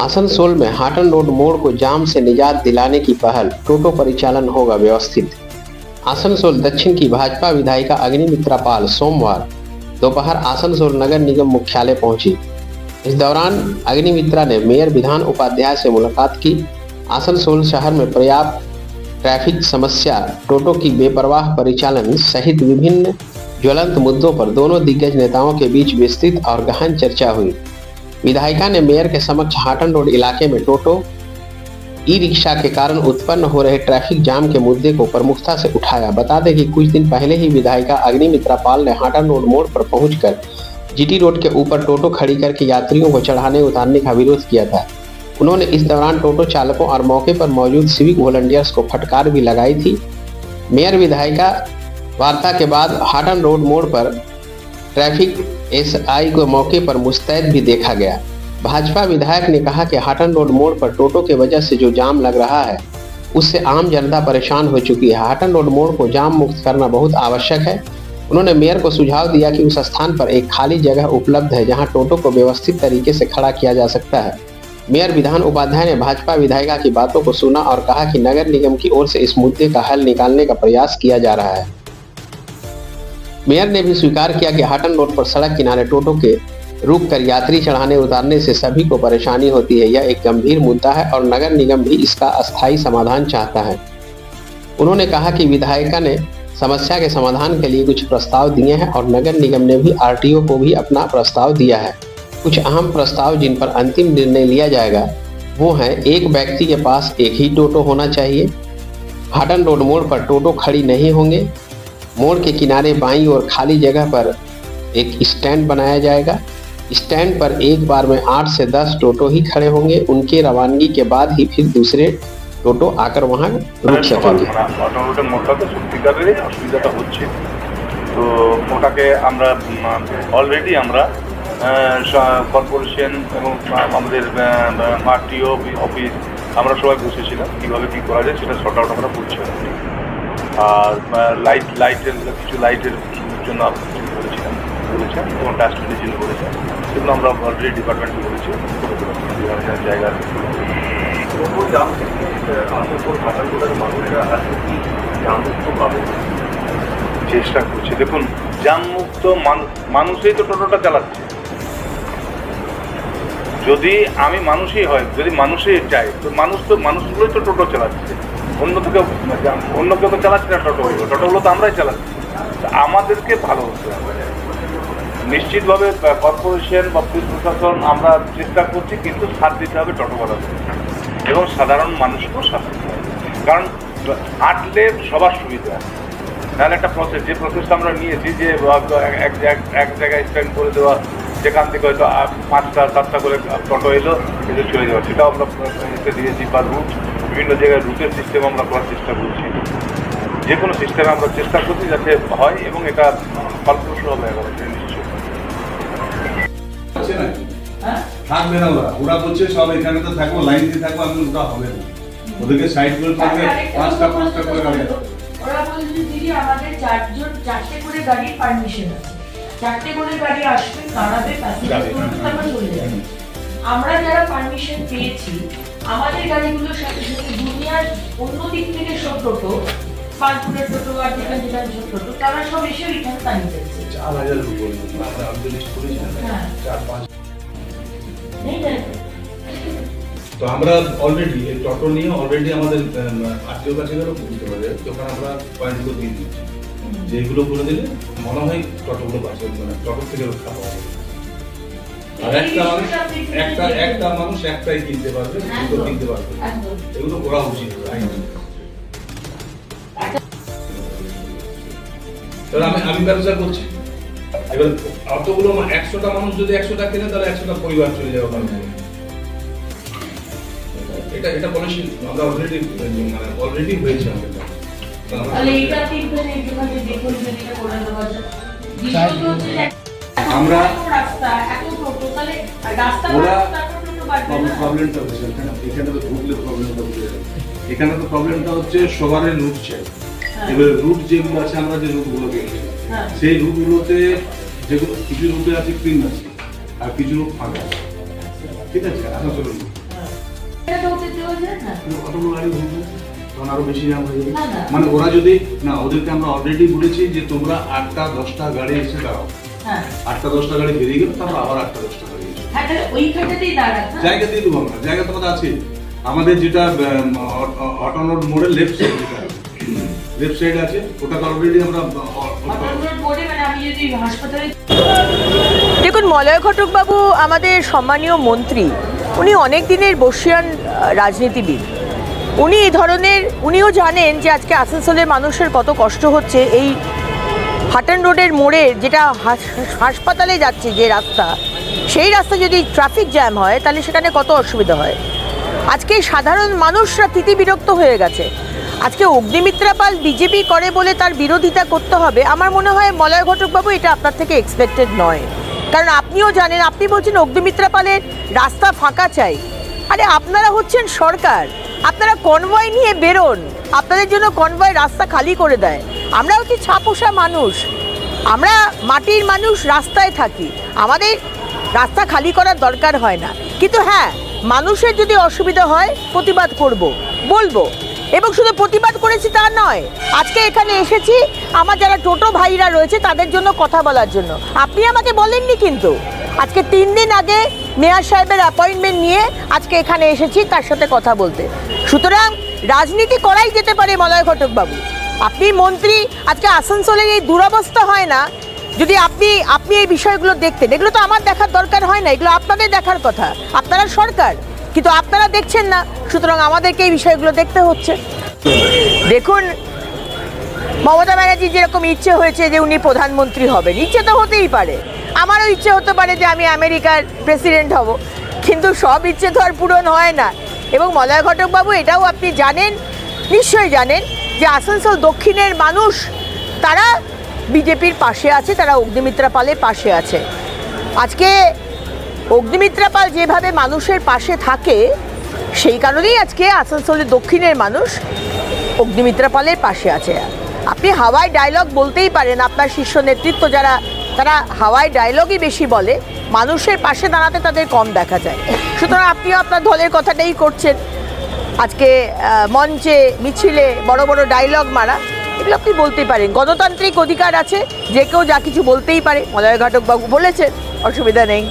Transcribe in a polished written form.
आसनसोल में Hutton road मोड़ को जाम से निजात दिलाने की पहल, टोटो परिचालन होगा व्यवस्थित। आसनसोल दक्षिण की भाजपा विधायिका अग्निमित्रा पाल सोमवार दोपहर आसनसोल नगर निगम मुख्यालय पहुंची। इस दौरान अग्निमित्रा ने मेयर विधान उपाध्याय से मुलाकात की। आसनसोल शहर में पर्याप्त ट्रैफिक समस्या, टोटो की बेपरवाह परिचालन सहित विभिन्न ज्वलंत मुद्दों पर दोनों दिग्गज नेताओं के बीच विस्तृत और गहन चर्चा हुई। विधायिका ने मेयर के समक्ष हाटन रोड इलाके में टोटो ई रिक्शा के कारण उत्पन्न हो रहे ट्रैफिक जाम के मुद्दे को प्रमुखता से उठाया। बता दें कि कुछ दिन पहले ही विधायिका अग्निमित्रा पाल ने हाटन रोड मोड़ पर पहुंचकर जीटी रोड के ऊपर टोटो खड़ी करके यात्रियों को चढ़ाने उतारने का विरोध किया था। उन्होंने इस दौरान टोटो चालकों और मौके पर मौजूद सिविक वॉलंटियर्स को फटकार भी लगाई थी। मेयर विधायिका वार्ता के बाद हाटन रोड मोड़ पर ट्रैफिक एसआई को मौके पर मुस्तैद भी देखा गया। भाजपा विधायक ने कहा कि हाटन रोड मोड़ पर टोटो के वजह से जो जाम लग रहा है उससे आम जनता परेशान हो चुकी है। हाटन रोड मोड़ को जाम मुक्त करना बहुत आवश्यक है। उन्होंने मेयर को सुझाव दिया कि उस स्थान पर एक खाली जगह उपलब्ध है जहां टोटो को व्यवस्थित तरीके से खड़ा किया जा सकता है। मेयर विधान उपाध्याय ने भाजपा विधायिका की बातों को सुना और कहा कि नगर निगम की ओर से इस मुद्दे का हल निकालने का प्रयास किया जा रहा है। मेयर ने भी स्वीकार किया कि हाटन रोड पर सड़क किनारे टोटो के रुक कर यात्री चढ़ाने उतारने से सभी को परेशानी होती है। यह एक गंभीर मुद्दा है और नगर निगम भी इसका अस्थायी समाधान चाहता है। उन्होंने कहा कि विधायिका ने समस्या के समाधान के लिए कुछ प्रस्ताव दिए हैं और नगर निगम ने भी आरटीओ को भी अपना प्रस्ताव दिया है। कुछ अहम प्रस्ताव जिन पर अंतिम निर्णय लिया जाएगा वो हैं, एक व्यक्ति के पास एक ही टोटो होना चाहिए, हाटन रोड मोड़ पर टोटो खड़ी नहीं होंगे, मोड़ के किनारे बाईं और खाली जगह पर एक स्टैंड बनाया जाएगा। स्टैंड पर एक बार में 8 से 10 टोटो ही खड़े होंगे। उनके रवानगी के बाद ही फिर दूसरे টোটো আকার ওখানে রুক সকেंगे। অটোরোডের মোড়টাতে সত্যিকারের অসুবিধাটা হচ্ছে, তো ওটাকে আমরা অলরেডি আমরা কর্পোরেশন এবং আমাদের আরটিও অফিস আমরা সবাই বসেছিলাম কীভাবে কী করা যায় সেটা শর্ট আউট আমরা করছি। আর লাইটের কিছু লাইটের জন্য বলেছেন এবং ডাস্টবিনের জন্য বলেছেন, সেগুলো আমরা অলরেডি ডিপার্টমেন্টকে বলেছি জায়গা চেষ্টা করছি। দেখুন, জাম মুক্ত মানুষই তো টোটোটা চালাচ্ছে। যদি আমি মানুষই হয়, যদি মানুষই চাই, তো মানুষগুলোই তো টোটো চালাচ্ছে, অন্য কেউ তো চালাচ্ছে না। টোটোগুলো তো আমরাই চালাচ্ছি। আমাদেরকে ভালো হতে হবে। নিশ্চিতভাবে কর্পোরেশন বা পুলিশ প্রশাসন আমরা চেষ্টা করছি, কিন্তু সাথ দিতে হবে টোটোওয়ালাদের এবং সাধারণ মানুষকেও সাথ দিতে হবে। কারণ হাঁটলে সবার সুবিধা, নাহলে একটা প্রসেস, যে প্রসেসটা আমরা নিয়েছি যে এক জায়গায় স্ট্যান্ড করে দেওয়া, যেখান থেকে হয়তো 5টা 7টা করে টোটো এলো কিন্তু চলে যাওয়া, সেটাও আমরা এতে দিয়েছি। বা রুট, বিভিন্ন জায়গায় রুটের সিস্টেম আমরা করার চেষ্টা করছি। যে কোনো সিস্টেমে আমরা চেষ্টা করছি যাতে হয় এবং এটা ফলপ্রসূ হবে। নিশ্চয়ই থাকবে না, ওরা বলছে সব এখানে তো থাকবো, লাইন দিয়ে থাকবো, আমি ওটা হবে না, ওদেরকে সাইড করে থাকবে 5টা করে গাড়ি। ওরা বলছে দিদি আমাদের 4টে করে গাড়ির পারমিশন আছে, 4টে করে গাড়ি আসবে, দাঁড়াবে, প্যাসেঞ্জার চলে যাবে। আমরা যারা পারমিশন পেয়েছি আমাদের গাড়িগুলোর সাথে সাথে দুনিয়ার অন্য দিক থেকে সব টোটো, পাঁচপুরের টোটো আর যেখানে সব টোটো, তারা সব এসে এখানে দাঁড়িয়ে যাচ্ছে। 4000 আমরা লিস্ট করেছি, 4-5। তো আমরা অলরেডি এই টোটো নিয়ে অলরেডি আমাদের আত্মীয় কাছে গেলেও বলতে পারে, তখন আমরা পয়েন্টগুলো দিয়ে দিচ্ছি, যেগুলো করে দিলে মনে হয় টোটোগুলো বাঁচবে, মানে টোটো থেকে রক্ষা পাওয়া যাবে। আর একটা মানুষ একটাই কিনতে পারবে, দুটো কিনতে পারবে, এগুলো করা উচিত। আমি ব্যবসা করছি, এবার অতগুলো 100টা মানুষ যদি 100টা কেনে তাহলে 100টা পরিবার চলে যাবে। এটা পলিসি আমরা অলরেডি হয়েছে আমাদের। আমরা প্রবলেমটা হচ্ছে এখানে তো ঢুকলে প্রবলেমটা বুঝে যাবে। এখানে তো প্রবলেমটা হচ্ছে সবার রুট চাই। এবার রুট যেগুলো আছে, আমরা যে রুটগুলো গেছি সেই রুটগুলোতে যেগুলো কিছু রুটে আছে ক্লিন আছে আর কিছু রুট ফাঁকা আছে, ঠিক আছে? আচ্ছা চলুন। হতে দেওয়া যায় না? কতগুলো গাড়ি ঘুরবে তখন আরো বেশি জ্যাম হয়ে যাবে। না, না। মানে ওরা যদি না, ওদেরকে আমরা অলরেডি বলেছি যে তোমরা 8টা 10টা গাড়ি এসে দাঁড়াও, হ্যাঁ 8টা 10টা গাড়ি বেরিয়ে গেল, তারপর আবার 8টা 10টা গাড়ি এসে হ্যাঁ, তাহলে ওইখানটাতেই দাঁড়ান না? জায়গা দিয়ে দেবো আমরা, জায়গা তোমাদের আছে। আমাদের যেটা অটোনোর মোড়ের লেফট সাইড আছে, ওটা অলরেডি আমরা অটোনোর মোড়ে, মানে আমি যদি হাসপাতালে দেখুন, মলয় ঘটকবাবু আমাদের সম্মানীয় মন্ত্রী, উনি অনেক দিনের বর্ষিয়ান রাজনীতিবিদ। উনি এই ধরনের, উনিও জানেন যে আজকে আসানসোলের মানুষের কত কষ্ট হচ্ছে। এই হাটন রোডের মোড়ে যেটা হাসপাতালে যাচ্ছে যে রাস্তা, সেই রাস্তা যদি ট্রাফিক জ্যাম হয় তাহলে সেখানে কত অসুবিধা হয়। আজকে সাধারণ মানুষরা তিতিবিরক্ত হয়ে গেছে। আজকে অগ্নিমিত্রা পাল বিজেপি করে বলে তার বিরোধিতা করতে হবে, আমার মনে হয় মলয় ঘটকবাবু এটা আপনার থেকে এক্সপেক্টেড নয়। কারণ আপনিও জানেন, আপনি বলছেন অগ্নিমিত্রা পালের রাস্তা ফাঁকা চাই। আরে আপনারা হচ্ছেন সরকার, আপনারা কনভয় নিয়ে বেরোন, আপনাদের জন্য কনভয় রাস্তা খালি করে দেয়। আমরা হচ্ছি ছাপোষা মানুষ, আমরা মাটির মানুষ, রাস্তায় থাকি, আমাদের রাস্তা খালি করার দরকার হয় না। কিন্তু হ্যাঁ, মানুষের যদি অসুবিধা হয় প্রতিবাদ করব, বলবো। এবং শুধু প্রতিবাদ করেছি তা নয়, আজকে এখানে এসেছি আমার যারা টোটো ভাইরা রয়েছে তাদের জন্য কথা বলার জন্য। আপনি আমাকে বলেননি, কিন্তু আজকে 3 দিন আগে মেয়র সাহেবের অ্যাপয়েন্টমেন্ট নিয়ে আজকে এখানে এসেছি তার সাথে কথা বলতে। সুতরাং রাজনীতি করাই যেতে পারে মলয় ঘটকবাবু। আপনি মন্ত্রী, আজকে আসানসোলের এই দুরবস্থা হয় না যদি আপনি এই বিষয়গুলো দেখতেন। এগুলো তো আমার দেখার দরকার হয় না, এগুলো আপনাদের দেখার কথা, আপনারা সরকার, কিন্তু আপনারা দেখছেন না। সুতরাং আমাদেরকে এই বিষয়গুলো দেখতে হচ্ছে। দেখুন, মমতা ব্যানার্জির যেরকম ইচ্ছে হয়েছে যে উনি প্রধানমন্ত্রী হবেন, ইচ্ছে তো হতেই পারে। আমারও ইচ্ছে হতে পারে যে আমি আমেরিকার প্রেসিডেন্ট হব, কিন্তু সব ইচ্ছে তো আর পূরণ হয় না। এবং মলয় ঘটকবাবু এটাও আপনি জানেন, নিশ্চয়ই জানেন, যে আসানসোল দক্ষিণের মানুষ তারা বিজেপির পাশে আছে, তারা অগ্নিমিত্রা পালের পাশে আছে। আজকে অগ্নিমিত্রা পাল যেভাবে মানুষের পাশে থাকে, সেই কারণেই আজকে আসানসোলের দক্ষিণের মানুষ অগ্নিমিত্রা পালের পাশে আছে। আপনি হাওয়ায় ডায়লগ বলতেই পারেন, আপনার শীর্ষ নেতৃত্ব যারা, তারা হাওয়ায় ডায়লগই বেশি বলে, মানুষের পাশে দাঁড়াতে তাদের কম দেখা যায়। সুতরাং আপনিও আপনার দলের কথাটাই করছেন, আজকে মঞ্চে মিছিলে বড় বড় ডায়লগ মারা, এগুলো আপনি বলতেই পারেন। গণতান্ত্রিক অধিকার আছে, যে কেউ যা কিছু বলতেই পারে। মলয় ঘটকবাবু বলেছেন, অসুবিধা নেই।